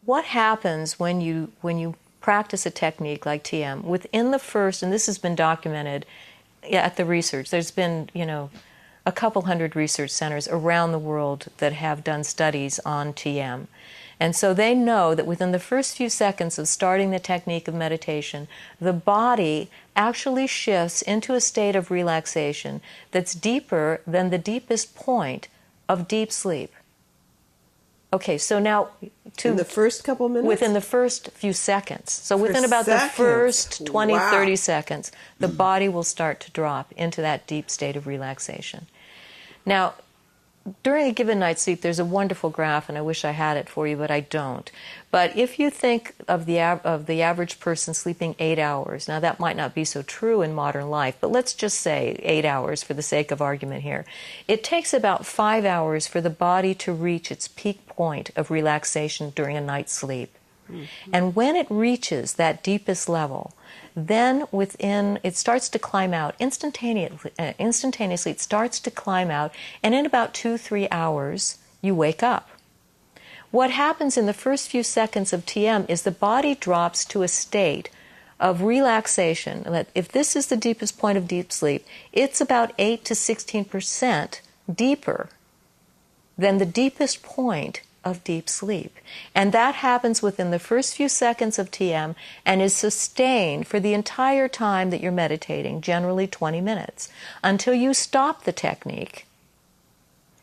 what happens when you practice a technique like TM within the first, and this has been documented at the research. There's been, a couple hundred research centers around the world that have done studies on TM. And so they know that within the first few seconds of starting the technique of meditation, the body actually shifts into a state of relaxation that's deeper than the deepest point of deep sleep. Okay, so now in the first couple minutes? Within the first few seconds. So within about the first 20, 30 seconds, the body will start to drop into that deep state of relaxation. Now, during a given night's sleep, there's a wonderful graph, and I wish I had it for you, but I don't. But if you think of the average person sleeping 8 hours, now that might not be so true in modern life, but let's just say 8 hours for the sake of argument here. It takes about 5 hours for the body to reach its peak point of relaxation during a night's sleep. And when it reaches that deepest level, then it starts to climb out instantaneously. It starts to climb out, and in about 2-3 hours, you wake up. What happens in the first few seconds of TM is the body drops to a state of relaxation. That if this is the deepest point of deep sleep, it's about 8 to 16% deeper than the deepest point of deep sleep. And that happens within the first few seconds of TM and is sustained for the entire time that you're meditating, generally 20 minutes, until you stop the technique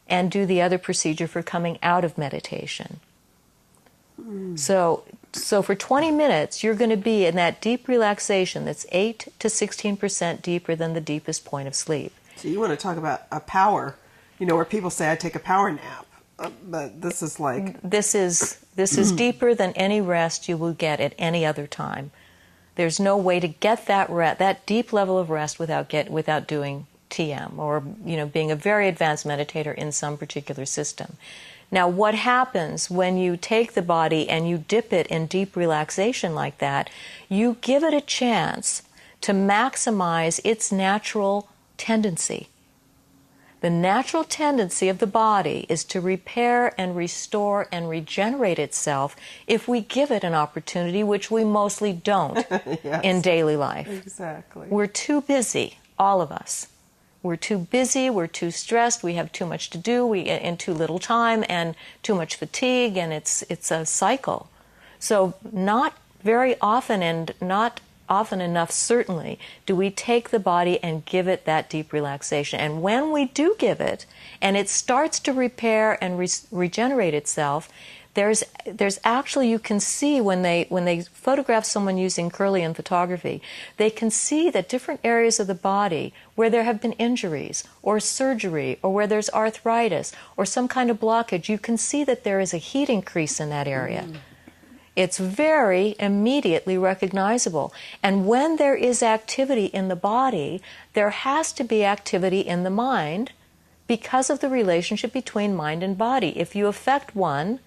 and do the other procedure for coming out of meditation. So for 20 minutes, you're going to be in that deep relaxation that's 8 to 16% deeper than the deepest point of sleep. So you want to talk about a power, where people say, I take a power nap. But this is like... This is deeper than any rest you will get at any other time. There's no way to get that deep level of rest without doing TM or being a very advanced meditator in some particular system. Now, what happens when you take the body and you dip it in deep relaxation like that? You give it a chance to maximize its natural tendency. The natural tendency of the body is to repair and restore and regenerate itself if we give it an opportunity, which we mostly don't in daily life. Exactly. We're too busy, all of us. We're too busy, we're too stressed, we have too much to do in too little time and too much fatigue, and it's a cycle. So not very often, and not often enough, certainly, do we take the body and give it that deep relaxation. And when we do give it, and it starts to repair and regenerate itself, there's actually, you can see when they photograph someone using Kirlian photography, they can see that different areas of the body where there have been injuries or surgery or where there's arthritis or some kind of blockage, you can see that there is a heat increase in that area. It's very immediately recognizable. And when there is activity in the body, there has to be activity in the mind because of the relationship between mind and body. If you affect one,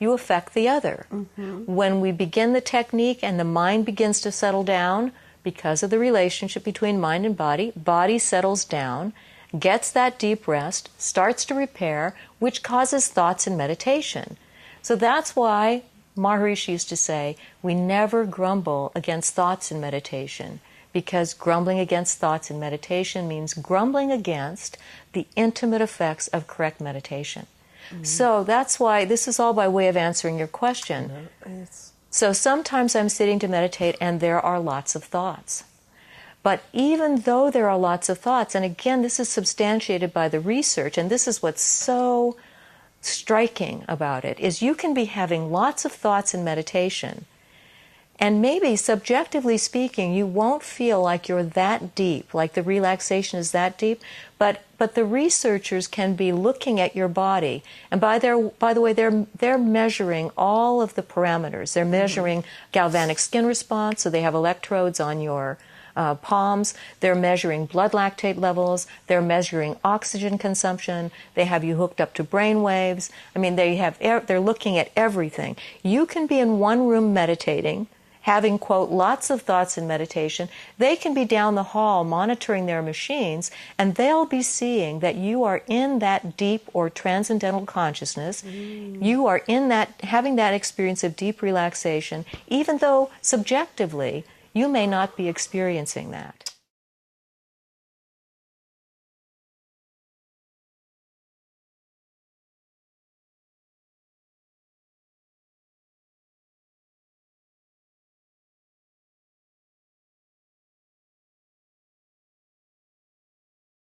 you affect the other. When we begin the technique and the mind begins to settle down, because of the relationship between mind and body settles down, gets that deep rest, starts to repair, which causes thoughts and meditation. So that's why Maharishi used to say, we never grumble against thoughts in meditation, because grumbling against thoughts in meditation means grumbling against the intimate effects of correct meditation. So that's why this is all by way of answering your question. So sometimes I'm sitting to meditate and there are lots of thoughts. But even though there are lots of thoughts, and again, this is substantiated by the research, and this is what's so striking about it, is you can be having lots of thoughts in meditation, and maybe subjectively speaking, you won't feel like you're that deep, like the relaxation is that deep, but the researchers can be looking at your body, and by the way, they're measuring all of the parameters. They're measuring galvanic skin response, so they have electrodes on your palms. They're measuring blood lactate levels. They're measuring oxygen consumption. They have you hooked up to brain waves. I mean, they're looking at everything. You can be in one room meditating having, quote, lots of thoughts in meditation, they can be down the hall monitoring their machines, and they'll be seeing that you are in that deep or transcendental consciousness. You are in that, having that experience of deep relaxation, even though subjectively you may not be experiencing that.